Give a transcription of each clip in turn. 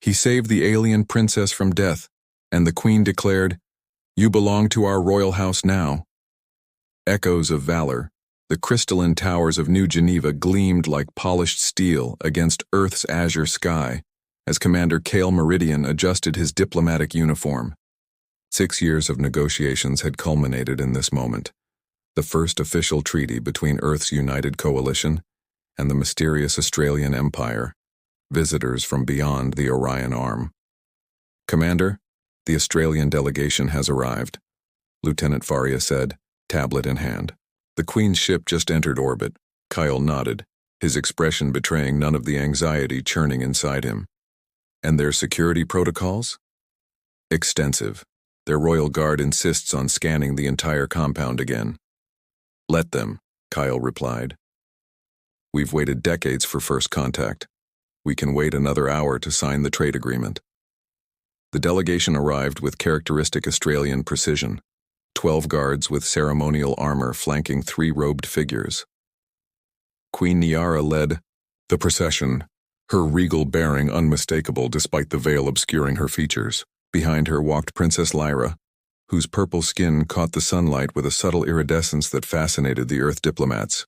He saved the alien princess from death, and the queen declared, "You belong to our royal house now." Echoes of valor, the crystalline towers of New Geneva gleamed like polished steel against Earth's azure sky as Commander Kale Meridian adjusted his diplomatic uniform. 6 years of negotiations had culminated in this moment, the first official treaty between Earth's united coalition and the mysterious Australian Empire, visitors from beyond the Orion Arm. "Commander, the Australian delegation has arrived," Lieutenant Faria said, tablet in hand. "The Queen's ship just entered orbit." Kyle nodded, his expression betraying none of the anxiety churning inside him. "And their security protocols?" "Extensive. Their royal guard insists on scanning the entire compound again." "Let them," Kyle replied. "We've waited decades for first contact. We can wait another hour to sign the trade agreement." The delegation arrived with characteristic Australian precision, 12 guards with ceremonial armor flanking 3 robed figures. Queen Niara led the procession, her regal bearing unmistakable despite the veil obscuring her features. Behind her walked Princess Lyra, whose purple skin caught the sunlight with a subtle iridescence that fascinated the Earth diplomats.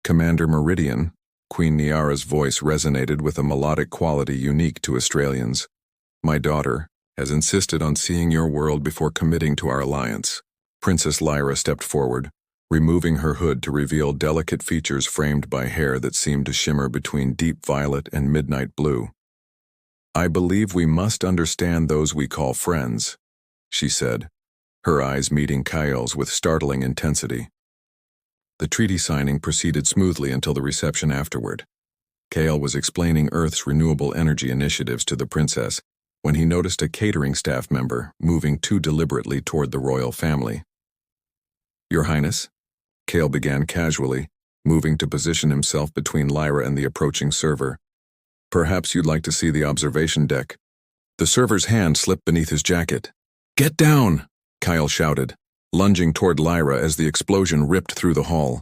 Commander Meridian, Queen Niara's voice resonated with a melodic quality unique to Australians. "My daughter has insisted on seeing your world before committing to our alliance." Princess Lyra stepped forward, removing her hood to reveal delicate features framed by hair that seemed to shimmer between deep violet and midnight blue. "I believe we must understand those we call friends," she said, her eyes meeting Kyle's with startling intensity. The treaty signing proceeded smoothly until the reception afterward. Kale was explaining Earth's renewable energy initiatives to the princess when he noticed a catering staff member moving too deliberately toward the royal family. "Your Highness," Kale began casually, moving to position himself between Lyra and the approaching server. "Perhaps you'd like to see the observation deck." The server's hand slipped beneath his jacket. "Get down!" Kyle shouted, lunging toward Lyra as the explosion ripped through the hall.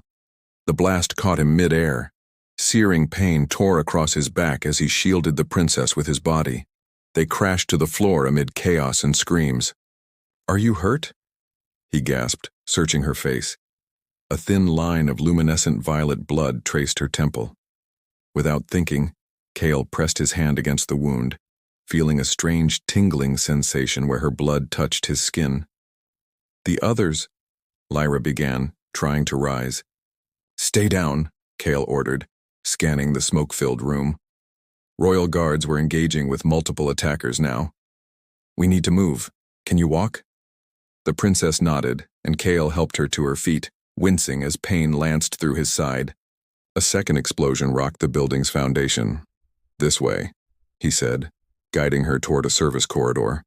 The blast caught him mid-air. Searing pain tore across his back as he shielded the princess with his body. They crashed to the floor amid chaos and screams. "Are you hurt?" he gasped, searching her face. A thin line of luminescent violet blood traced her temple. Without thinking, Kale pressed his hand against the wound, feeling a strange tingling sensation where her blood touched his skin. "The others," Lyra began, trying to rise. "Stay down," Kale ordered, scanning the smoke-filled room. Royal guards were engaging with multiple attackers now. "We need to move. Can you walk?" The princess nodded, and Kale helped her to her feet, wincing as pain lanced through his side. A second explosion rocked the building's foundation. "This way," he said, guiding her toward a service corridor.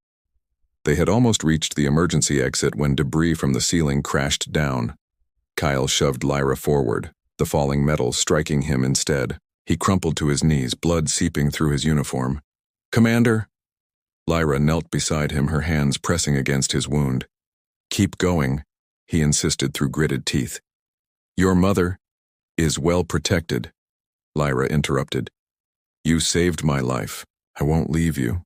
They had almost reached the emergency exit when debris from the ceiling crashed down. Kyle shoved Lyra forward, the falling metal striking him instead. He crumpled to his knees, blood seeping through his uniform. "Commander!" Lyra knelt beside him, her hands pressing against his wound. "Keep going," he insisted through gritted teeth. "Your mother is well protected," Lyra interrupted. "You saved my life. I won't leave you."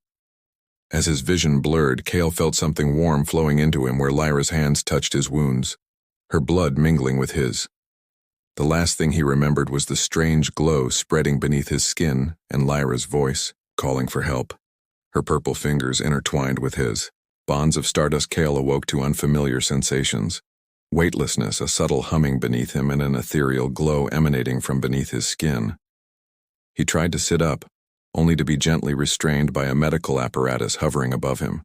As his vision blurred, Kale felt something warm flowing into him where Lyra's hands touched his wounds, her blood mingling with his. The last thing he remembered was the strange glow spreading beneath his skin and Lyra's voice, calling for help, her purple fingers intertwined with his. Bonds of stardust. Kale awoke to unfamiliar sensations. Weightlessness, a subtle humming beneath him, and an ethereal glow emanating from beneath his skin. He tried to sit up, only to be gently restrained by a medical apparatus hovering above him.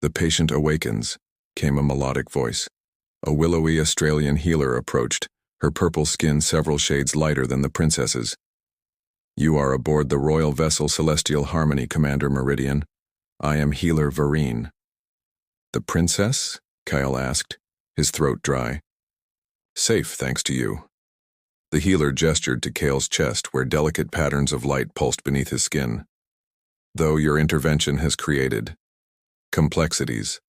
"The patient awakens," came a melodic voice. A willowy Australian healer approached, her purple skin several shades lighter than the princess's. "You are aboard the royal vessel Celestial Harmony, Commander Meridian. I am healer Vereen." "The princess?" Kyle asked, his throat dry. "Safe, thanks to you." The healer gestured to Kale's chest where delicate patterns of light pulsed beneath his skin. "Though your intervention has created complexities."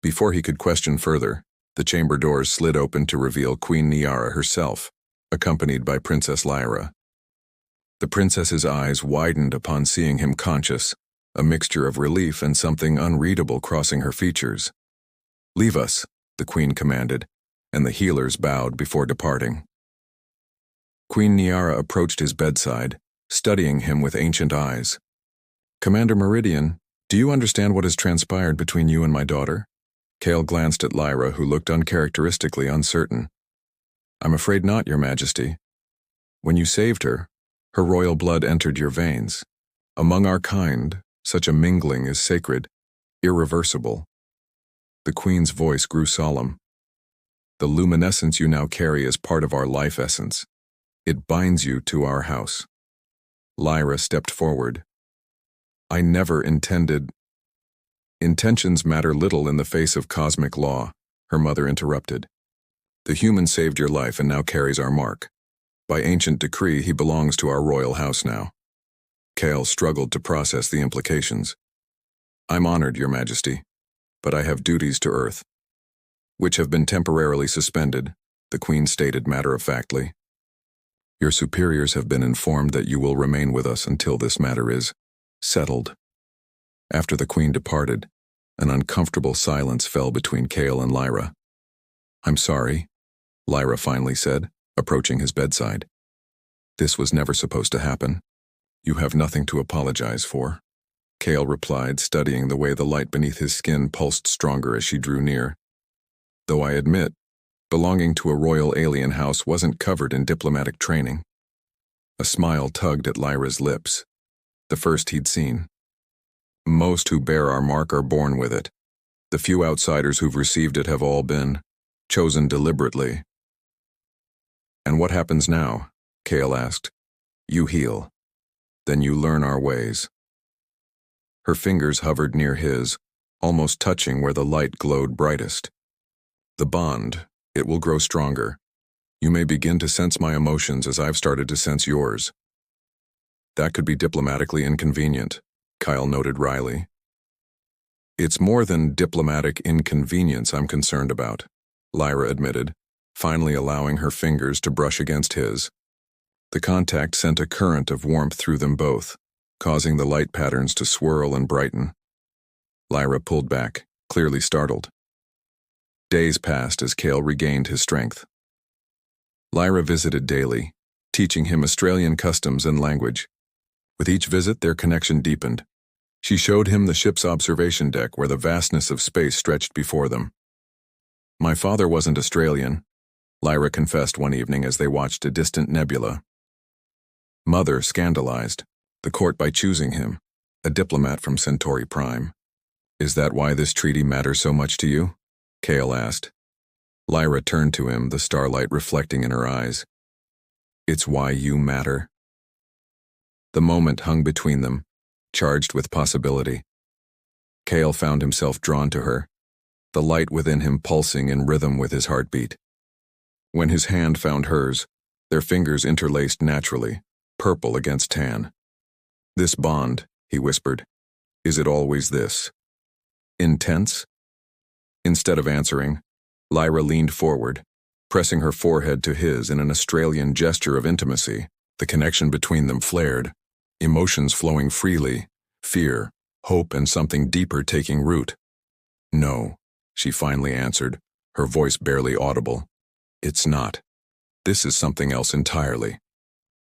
Before he could question further, the chamber doors slid open to reveal Queen Niara herself, accompanied by Princess Lyra. The princess's eyes widened upon seeing him conscious, a mixture of relief and something unreadable crossing her features. "Leave us," the queen commanded, and the healers bowed before departing. Queen Niara approached his bedside, studying him with ancient eyes. "Commander Meridian, do you understand what has transpired between you and my daughter?" Kale glanced at Lyra, who looked uncharacteristically uncertain. "I'm afraid not, Your Majesty. When you saved her, her royal blood entered your veins. Among our kind, such a mingling is sacred, irreversible." The queen's voice grew solemn. "The luminescence you now carry is part of our life essence. It binds you to our house." Lyra stepped forward. "I never intended—" "Intentions matter little in the face of cosmic law," her mother interrupted. "The human saved your life and now carries our mark. By ancient decree, he belongs to our royal house now." Kale struggled to process the implications. "I'm honored, Your Majesty, but I have duties to Earth, which have been temporarily suspended," the queen stated matter-of-factly. "Your superiors have been informed that you will remain with us until this matter is settled." After the queen departed, an uncomfortable silence fell between Kale and Lyra. "I'm sorry," Lyra finally said, approaching his bedside. "This was never supposed to happen. You have nothing to apologize for," Kale replied, studying the way the light beneath his skin pulsed stronger as she drew near. "Though I admit, belonging to a royal alien house wasn't covered in diplomatic training." A smile tugged at Lyra's lips, the first he'd seen. "Most who bear our mark are born with it. The few outsiders who've received it have all been chosen deliberately." "And what happens now?" Kale asked. "You heal. Then you learn our ways." Her fingers hovered near his, almost touching where the light glowed brightest. "The bond, it will grow stronger. You may begin to sense my emotions as I've started to sense yours." "That could be diplomatically inconvenient," Kyle noted wryly. "It's more than diplomatic inconvenience I'm concerned about," Lyra admitted, finally allowing her fingers to brush against his. The contact sent a current of warmth through them both, causing the light patterns to swirl and brighten. Lyra pulled back, clearly startled. Days passed as Kale regained his strength. Lyra visited daily, teaching him Australian customs and language. With each visit, their connection deepened. She showed him the ship's observation deck where the vastness of space stretched before them. "My father wasn't Australian," Lyra confessed one evening as they watched a distant nebula. "Mother scandalized the court by choosing him, a diplomat from Centauri Prime." "Is that why this treaty matters so much to you?" Kale asked. Lyra turned to him, the starlight reflecting in her eyes. "It's why you matter." The moment hung between them, charged with possibility. Kale found himself drawn to her, the light within him pulsing in rhythm with his heartbeat. When his hand found hers, their fingers interlaced naturally, purple against tan. "This bond," he whispered, "is it always this? Intense?" Instead of answering, Lyra leaned forward, pressing her forehead to his in an Australian gesture of intimacy. The connection between them flared, emotions flowing freely, fear, hope, and something deeper taking root. "No," she finally answered, her voice barely audible. "It's not. This is something else entirely."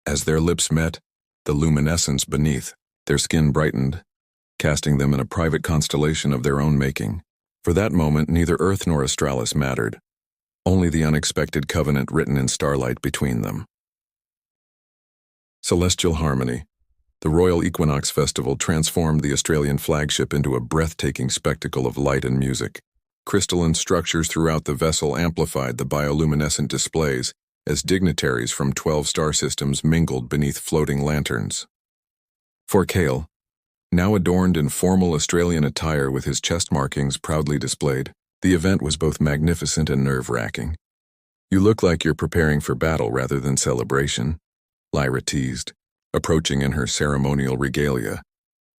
As their lips met, the luminescence beneath, their skin brightened, casting them in a private constellation of their own making. For that moment, neither Earth nor Australis mattered, only the unexpected covenant written in starlight between them. Celestial Harmony. The Royal Equinox Festival transformed the Australian flagship into a breathtaking spectacle of light and music. Crystalline structures throughout the vessel amplified the bioluminescent displays as dignitaries from 12 star systems mingled beneath floating lanterns. For Kale, now adorned in formal Australian attire with his chest markings proudly displayed, the event was both magnificent and nerve-wracking. "You look like you're preparing for battle rather than celebration," Lyra teased, approaching in her ceremonial regalia,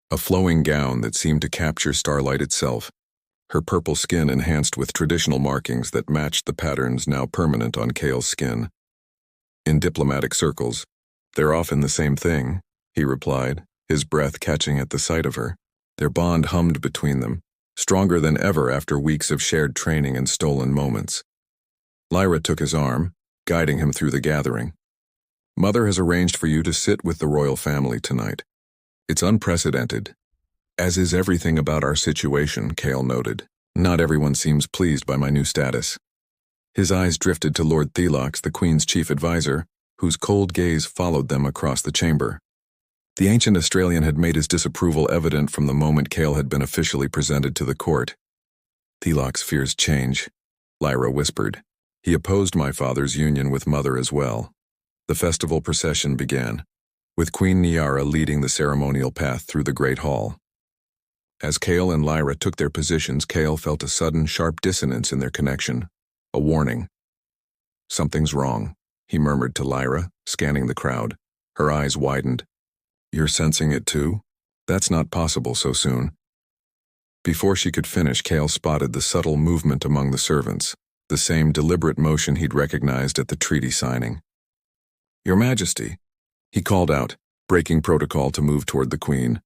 a flowing gown that seemed to capture starlight itself, her purple skin enhanced with traditional markings that matched the patterns now permanent on Kale's skin. In diplomatic circles, They're often the same thing, he replied, his breath catching at the sight of her. Their bond hummed between them, stronger than ever after weeks of shared training and stolen moments. Lyra took his arm, guiding him through the gathering. Mother has arranged for you to sit with the royal family tonight. It's unprecedented, as is everything about our situation, Kale noted. Not everyone seems pleased by my new status. His eyes drifted to Lord Thelox, the Queen's chief advisor, whose cold gaze followed them across the chamber. The ancient Australian had made his disapproval evident from the moment Kale had been officially presented to the court. Thelox fears change, Lyra whispered. He opposed my father's union with Mother as well. The festival procession began, with Queen Niara leading the ceremonial path through the great hall. As Kale and Lyra took their positions, Kale felt a sudden, sharp dissonance in their connection, a warning. Something's wrong, he murmured to Lyra, scanning the crowd. Her eyes widened. You're sensing it too? That's not possible so soon. Before she could finish, Kale spotted the subtle movement among the servants, the same deliberate motion he'd recognized at the treaty signing. Your Majesty, he called out, breaking protocol to move toward the Queen.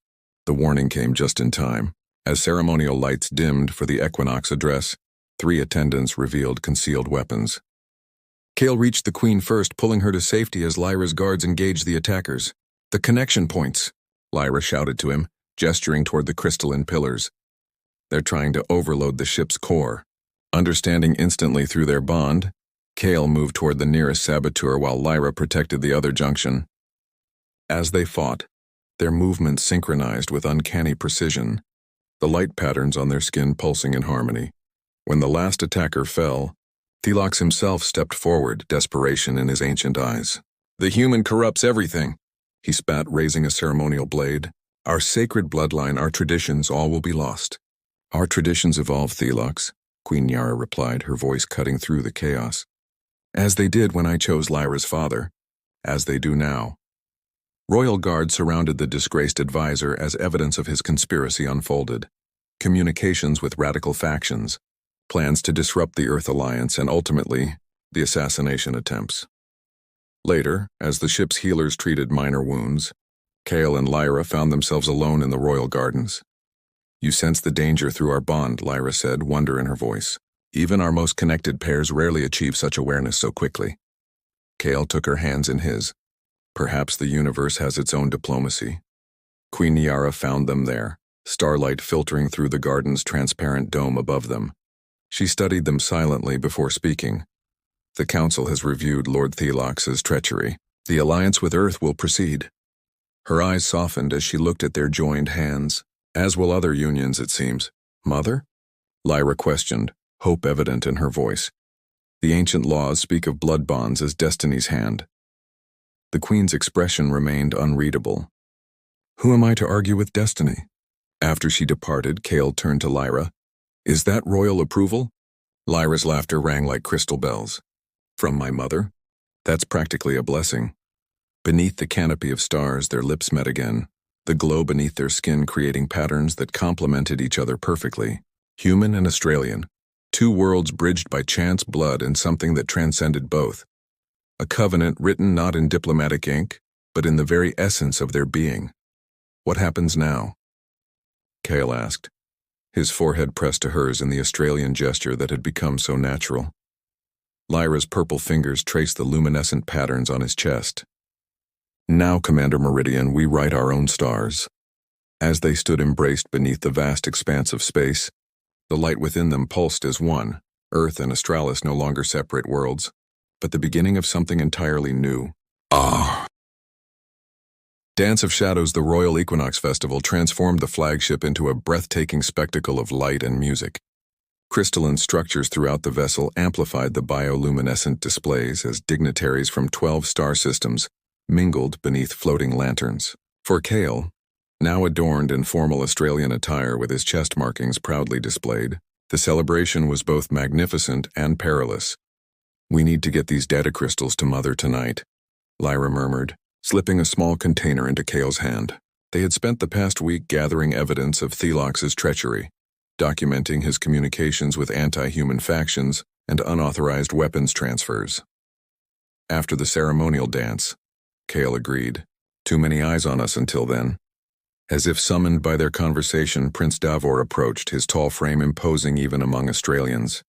The warning came just in time. As ceremonial lights dimmed for the equinox address, 3 attendants revealed concealed weapons. Kale reached the Queen first, pulling her to safety as Lyra's guards engaged the attackers. The connection points, Lyra shouted to him, gesturing toward the crystalline pillars. They're trying to overload the ship's core. Understanding instantly through their bond, Kale moved toward the nearest saboteur while Lyra protected the other junction. As they fought, their movements synchronized with uncanny precision, the light patterns on their skin pulsing in harmony. When the last attacker fell, Thelox himself stepped forward, desperation in his ancient eyes. The human corrupts everything, he spat, raising a ceremonial blade. Our sacred bloodline, our traditions, all will be lost. Our traditions evolve, Thelox, Queen Niara replied, her voice cutting through the chaos. As they did when I chose Lyra's father, as they do now. Royal guards surrounded the disgraced advisor as evidence of his conspiracy unfolded. Communications with radical factions, plans to disrupt the Earth Alliance, and ultimately, the assassination attempts. Later, as the ship's healers treated minor wounds, Kale and Lyra found themselves alone in the royal gardens. You sense the danger through our bond, Lyra said, wonder in her voice. Even our most connected pairs rarely achieve such awareness so quickly. Kale took her hands in his. Perhaps the universe has its own diplomacy. Queen Niara found them there, starlight filtering through the garden's transparent dome above them. She studied them silently before speaking. The Council has reviewed Lord Thelox's treachery. The alliance with Earth will proceed. Her eyes softened as she looked at their joined hands, as will other unions, it seems. Mother? Lyra questioned, hope evident in her voice. The ancient laws speak of blood bonds as destiny's hand. The Queen's expression remained unreadable. Who am I to argue with destiny? After she departed, Kale turned to Lyra. Is that royal approval? Lyra's laughter rang like crystal bells. From my mother? That's practically a blessing. Beneath the canopy of stars, their lips met again, the glow beneath their skin creating patterns that complemented each other perfectly. Human and Australian, 2 worlds bridged by chance, blood, and something that transcended both. A covenant written not in diplomatic ink, but in the very essence of their being. What happens now? Kale asked, his forehead pressed to hers in the Australian gesture that had become so natural. Lyra's purple fingers traced the luminescent patterns on his chest. Now, Commander Meridian, we write our own stars. As they stood embraced beneath the vast expanse of space, the light within them pulsed as one, Earth and Australis no longer separate worlds, but the beginning of something entirely new. Dance of Shadows, the Royal Equinox Festival, transformed the flagship into a breathtaking spectacle of light and music. Crystalline structures throughout the vessel amplified the bioluminescent displays as dignitaries from 12 star systems mingled beneath floating lanterns. For Kale, now adorned in formal Australian attire with his chest markings proudly displayed, the celebration was both magnificent and perilous. We need to get these data crystals to Mother tonight, Lyra murmured, slipping a small container into Kale's hand. They had spent the past week gathering evidence of Thelox's treachery, documenting his communications with anti-human factions and unauthorized weapons transfers. After the ceremonial dance, Kale agreed. Too many eyes on us until then. As if summoned by their conversation, Prince Davor approached, his tall frame imposing even among Australians.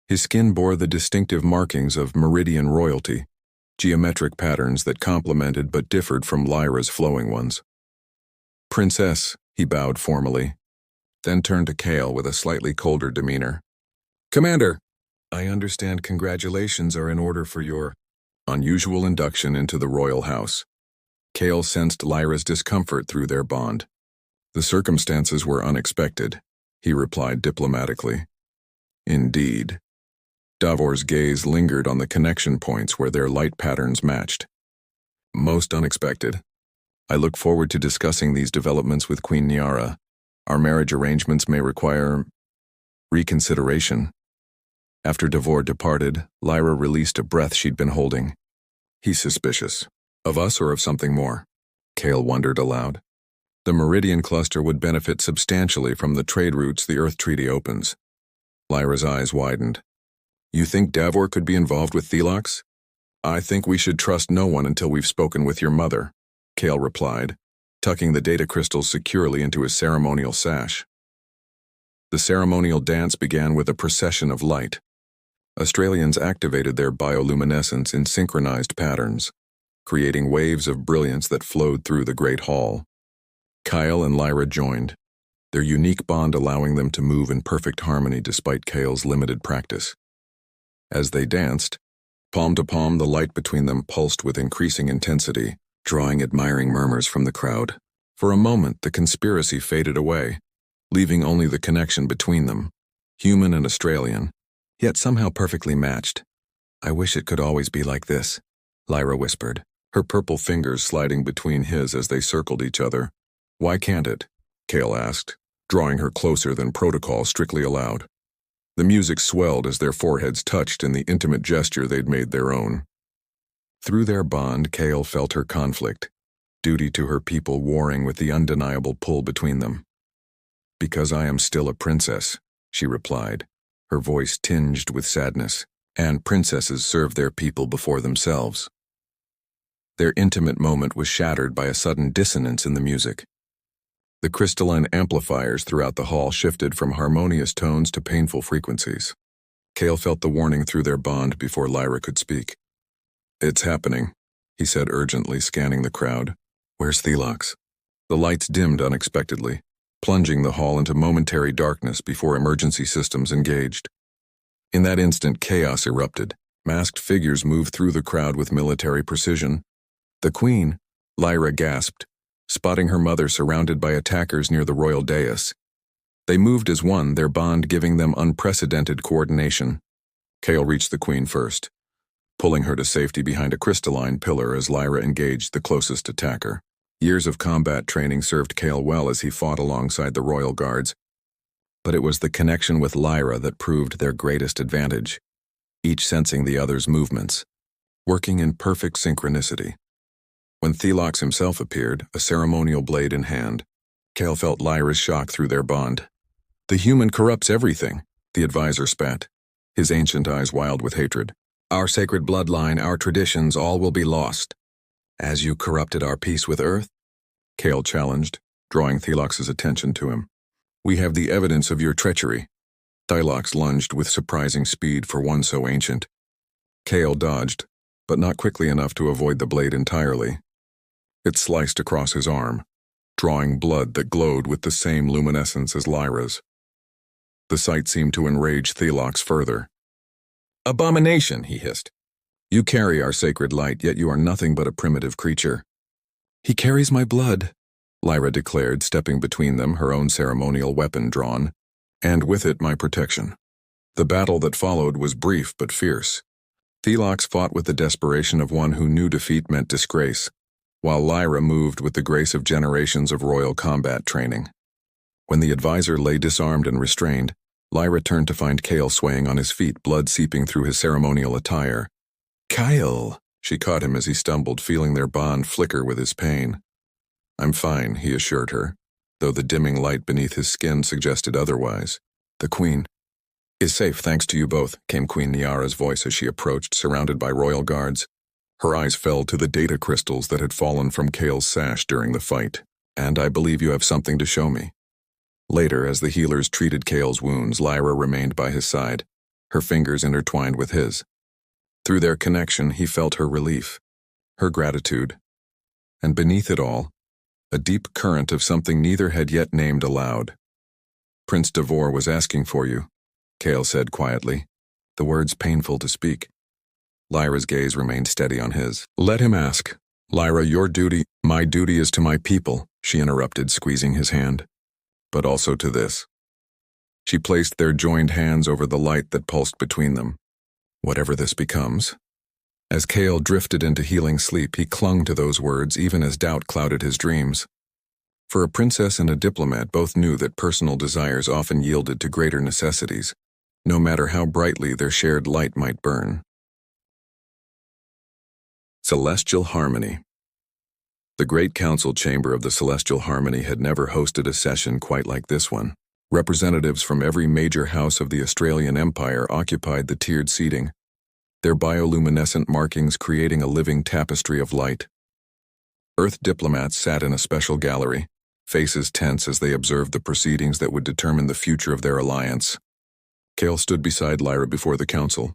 His skin bore the distinctive markings of meridian royalty, geometric patterns that complemented but differed from Lyra's flowing ones. Princess, he bowed formally, then turned to Kale with a slightly colder demeanor. Commander, I understand congratulations are in order for your unusual induction into the royal house. Kale sensed Lyra's discomfort through their bond. The circumstances were unexpected, he replied diplomatically. Indeed. Davor's gaze lingered on the connection points where their light patterns matched. Most unexpected. I look forward to discussing these developments with Queen Niara. Our marriage arrangements may require reconsideration. After Davor departed, Lyra released a breath she'd been holding. He's suspicious. Of us or of something more? Kale wondered aloud. The Meridian cluster would benefit substantially from the trade routes the Earth Treaty opens. Lyra's eyes widened. You think Davor could be involved with Thelox? I think we should trust no one until we've spoken with your mother, Kale replied, tucking the data crystals securely into his ceremonial sash. The ceremonial dance began with a procession of light. Australians activated their bioluminescence in synchronized patterns, creating waves of brilliance that flowed through the great hall. Kyle and Lyra joined, their unique bond allowing them to move in perfect harmony despite Kale's limited practice. As they danced, palm to palm, the light between them pulsed with increasing intensity, drawing admiring murmurs from the crowd. For a moment, the conspiracy faded away, leaving only the connection between them, human and Australian, yet somehow perfectly matched. I wish it could always be like this, Lyra whispered, her purple fingers sliding between his as they circled each other. Why can't it? Kale asked, drawing her closer than protocol strictly allowed. The music swelled as their foreheads touched in the intimate gesture they'd made their own. Through their bond, Kale felt her conflict, duty to her people warring with the undeniable pull between them. Because I am still a princess, she replied, her voice tinged with sadness, and princesses serve their people before themselves. Their intimate moment was shattered by a sudden dissonance in the music. The crystalline amplifiers throughout the hall shifted from harmonious tones to painful frequencies. Kale felt the warning through their bond before Lyra could speak. It's happening, he said urgently, scanning the crowd. Where's Thelox? The lights dimmed unexpectedly, plunging the hall into momentary darkness before emergency systems engaged. In that instant, chaos erupted. Masked figures moved through the crowd with military precision. The Queen, Lyra gasped, spotting her mother surrounded by attackers near the royal dais. They moved as one, their bond giving them unprecedented coordination. Kale reached the Queen first, pulling her to safety behind a crystalline pillar as Lyra engaged the closest attacker. Years of combat training served Kale well as he fought alongside the royal guards, but it was the connection with Lyra that proved their greatest advantage, each sensing the other's movements, working in perfect synchronicity. When Thelox himself appeared, a ceremonial blade in hand, Kale felt Lyra's shock through their bond. The human corrupts everything, the advisor spat, his ancient eyes wild with hatred. Our sacred bloodline, our traditions, all will be lost. As you corrupted our peace with Earth? Kale challenged, drawing Thelox's attention to him. We have the evidence of your treachery. Thelox lunged with surprising speed for one so ancient. Kale dodged, but not quickly enough to avoid the blade entirely. It sliced across his arm, drawing blood that glowed with the same luminescence as Lyra's. The sight seemed to enrage Thelox further. Abomination, he hissed. You carry our sacred light, yet you are nothing but a primitive creature. He carries my blood, Lyra declared, stepping between them, her own ceremonial weapon drawn, and with it my protection. The battle that followed was brief but fierce. Thelox fought with the desperation of one who knew defeat meant disgrace, while Lyra moved with the grace of generations of royal combat training. When the advisor lay disarmed and restrained, Lyra turned to find Kale swaying on his feet, blood seeping through his ceremonial attire. Kyle! She caught him as he stumbled, feeling their bond flicker with his pain. I'm fine, he assured her, though the dimming light beneath his skin suggested otherwise. The Queen is safe thanks to you both, came Queen Niara's voice as she approached, surrounded by royal guards. Her eyes fell to the data crystals that had fallen from Kale's sash during the fight. "And I believe you have something to show me." Later, as the healers treated Kale's wounds, Lyra remained by his side, her fingers intertwined with his. Through their connection, he felt her relief, her gratitude, and beneath it all, a deep current of something neither had yet named aloud. "Prince Devor was asking for you," Kale said quietly, the words painful to speak. Lyra's gaze remained steady on his. "Let him ask. Lyra, my duty is to my people," she interrupted, squeezing his hand. "But also to this." She placed their joined hands over the light that pulsed between them. "Whatever this becomes." As Kale drifted into healing sleep, he clung to those words even as doubt clouded his dreams. For a princess and a diplomat, both knew that personal desires often yielded to greater necessities, no matter how brightly their shared light might burn. Celestial Harmony. The Great Council Chamber of the Celestial Harmony had never hosted a session quite like this one. Representatives from every major house of the Australian Empire occupied the tiered seating, their bioluminescent markings creating a living tapestry of light. Earth diplomats sat in a special gallery, faces tense as they observed the proceedings that would determine the future of their alliance. Kale stood beside Lyra before the council,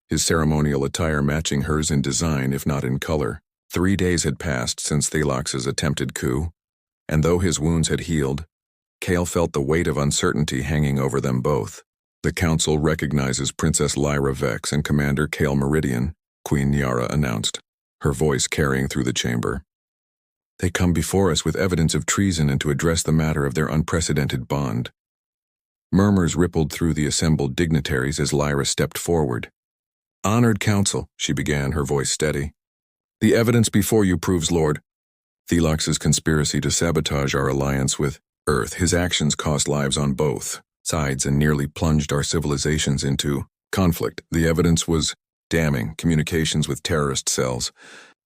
his ceremonial attire matching hers in design if not in color. 3 days had passed since Thelox's attempted coup, and though his wounds had healed, Kale felt the weight of uncertainty hanging over them both. "The council recognizes Princess Lyra Vex and Commander Kale Meridian," Queen Nyara announced, her voice carrying through the chamber. "They come before us with evidence of treason and to address the matter of their unprecedented bond." Murmurs rippled through the assembled dignitaries as Lyra stepped forward. "Honored council," she began, her voice steady. "The evidence before you proves Lord Thelox's conspiracy to sabotage our alliance with Earth. His actions cost lives on both sides and nearly plunged our civilizations into conflict. The evidence was damning: communications with terrorist cells,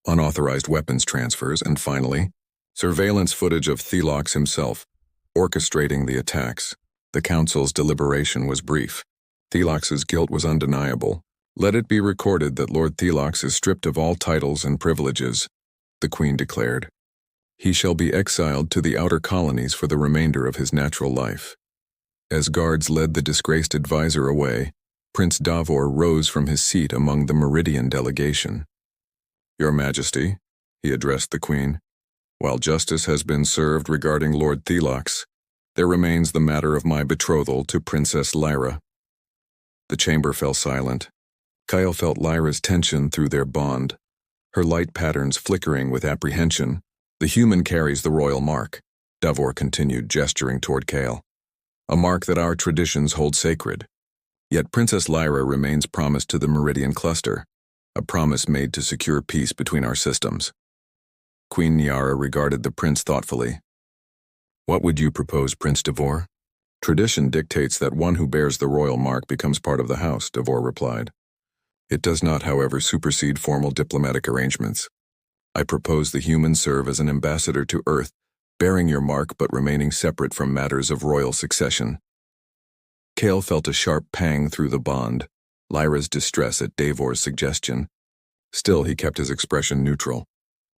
unauthorized weapons transfers, and finally, surveillance footage of Thelox himself, orchestrating the attacks." The council's deliberation was brief. Thelox's guilt was undeniable. "Let it be recorded that Lord Thelox is stripped of all titles and privileges," the Queen declared. "He shall be exiled to the outer colonies for the remainder of his natural life." As guards led the disgraced advisor away, Prince Davor rose from his seat among the Meridian delegation. "Your Majesty," he addressed the Queen, "while justice has been served regarding Lord Thelox, there remains the matter of my betrothal to Princess Lyra." The chamber fell silent. Kyle felt Lyra's tension through their bond, her light patterns flickering with apprehension. "The human carries the royal mark," Davor continued, gesturing toward Kale. "A mark that our traditions hold sacred. Yet Princess Lyra remains promised to the Meridian cluster, a promise made to secure peace between our systems." Queen Nyara regarded the prince thoughtfully. "What would you propose, Prince Devor?" "Tradition dictates that one who bears the royal mark becomes part of the house," Devor replied. "It does not, however, supersede formal diplomatic arrangements. I propose the humans serve as an ambassador to Earth, bearing your mark but remaining separate from matters of royal succession." Kale felt a sharp pang through the bond, Lyra's distress at Davor's suggestion. Still, he kept his expression neutral.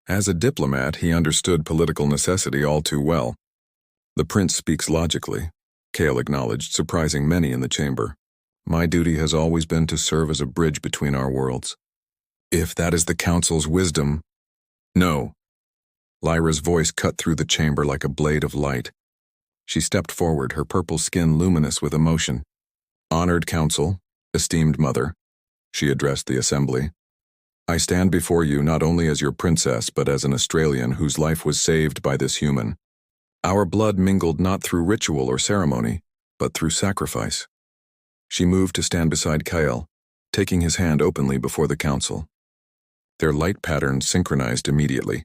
As a diplomat, he understood political necessity all too well. "The prince speaks logically," Kale acknowledged, surprising many in the chamber. "My duty has always been to serve as a bridge between our worlds." "If that is the council's wisdom—" "No." Lyra's voice cut through the chamber like a blade of light. She stepped forward, her purple skin luminous with emotion. "Honored council, esteemed mother," she addressed the assembly. "I stand before you not only as your princess but as an Australian whose life was saved by this human. Our blood mingled not through ritual or ceremony, but through sacrifice." She moved to stand beside Kyle, taking his hand openly before the council. Their light patterns synchronized immediately,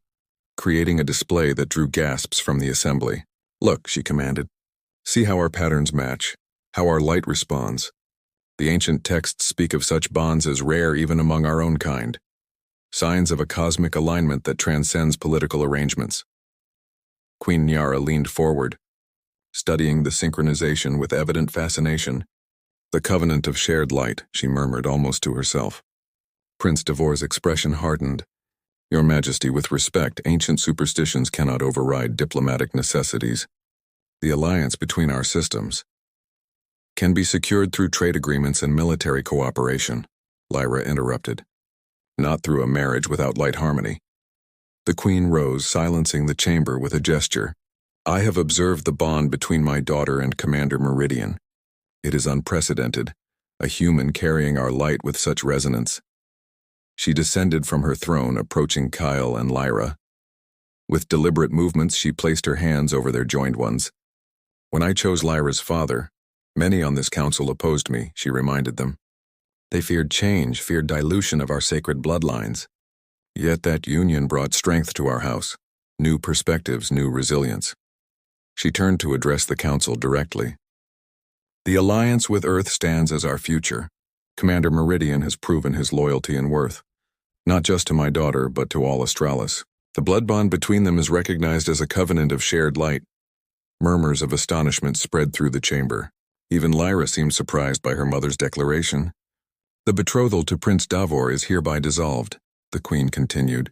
creating a display that drew gasps from the assembly. "Look," she commanded. "See how our patterns match, how our light responds. The ancient texts speak of such bonds as rare even among our own kind, signs of a cosmic alignment that transcends political arrangements." Queen Nyara leaned forward, studying the synchronization with evident fascination. "The covenant of shared light," she murmured almost to herself. Prince Devor's expression hardened, Your Majesty, with respect, ancient superstitions cannot override diplomatic necessities. The alliance between our systems can be secured through trade agreements and military cooperation, Lyra interrupted. Not through a marriage without light harmony. The Queen rose, silencing the chamber with a gesture. I have observed the bond between my daughter and Commander Meridian. It is unprecedented, a human carrying our light with such resonance. She descended from her throne, approaching Kyle and Lyra. With deliberate movements, she placed her hands over their joined ones. When I chose Lyra's father, many on this council opposed me, she reminded them. They feared change, feared dilution of our sacred bloodlines. Yet that union brought strength to our house, new perspectives, new resilience. She turned to address the council directly. The alliance with Earth stands as our future. Commander Meridian has proven his loyalty and worth, not just to my daughter, but to all Australis. The blood bond between them is recognized as a covenant of shared light. Murmurs of astonishment spread through the chamber. Even Lyra seemed surprised by her mother's declaration. The betrothal to Prince Davor is hereby dissolved, the Queen continued.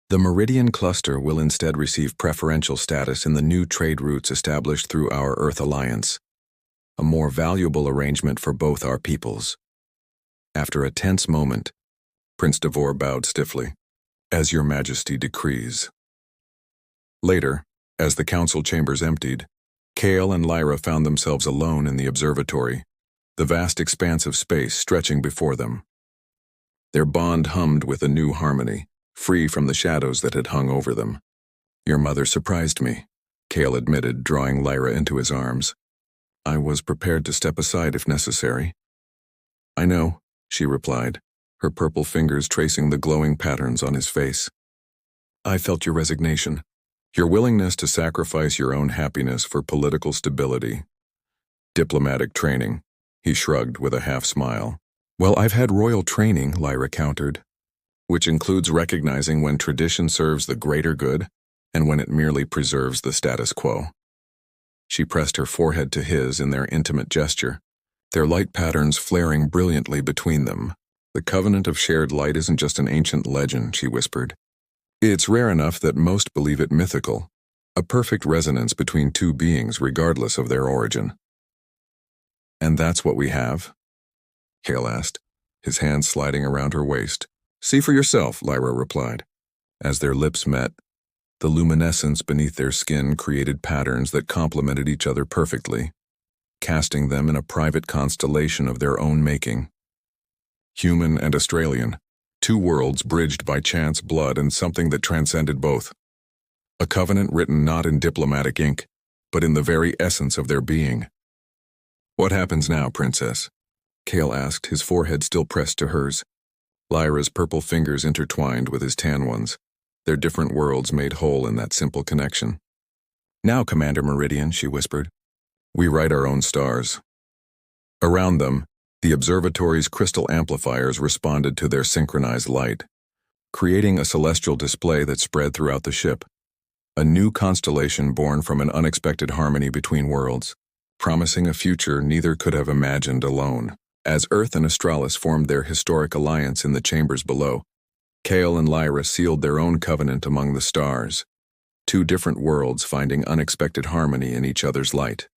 The Meridian cluster will instead receive preferential status in the new trade routes established through our Earth Alliance, a more valuable arrangement for both our peoples. After a tense moment, Prince Davor bowed stiffly. As your Majesty decrees. Later, as the council chambers emptied, Kale and Lyra found themselves alone in the observatory, the vast expanse of space stretching before them. Their bond hummed with a new harmony, free from the shadows that had hung over them. Your mother surprised me, Kale admitted, drawing Lyra into his arms. I was prepared to step aside if necessary. I know, she replied, her purple fingers tracing the glowing patterns on his face. I felt your resignation, your willingness to sacrifice your own happiness for political stability. Diplomatic training, he shrugged with a half-smile. Well, I've had royal training, Lyra countered, which includes recognizing when tradition serves the greater good and when it merely preserves the status quo. She pressed her forehead to his in their intimate gesture, their light patterns flaring brilliantly between them. The covenant of shared light isn't just an ancient legend, she whispered. It's rare enough that most believe it mythical, a perfect resonance between two beings regardless of their origin. And that's what we have? Kale asked, his hand sliding around her waist. See for yourself, Lyra replied. As their lips met, the luminescence beneath their skin created patterns that complemented each other perfectly, casting them in a private constellation of their own making. Human and Australian, two worlds bridged by chance, blood, and something that transcended both. A covenant written not in diplomatic ink, but in the very essence of their being. What happens now, Princess? Kale asked, his forehead still pressed to hers. Lyra's purple fingers intertwined with his tan ones, their different worlds made whole in that simple connection. Now, Commander Meridian, she whispered, we write our own stars. Around them, the observatory's crystal amplifiers responded to their synchronized light, creating a celestial display that spread throughout the ship. A new constellation born from an unexpected harmony between worlds, promising a future neither could have imagined alone. As Earth and Australis formed their historic alliance in the chambers below, Kale and Lyra sealed their own covenant among the stars, two different worlds finding unexpected harmony in each other's light.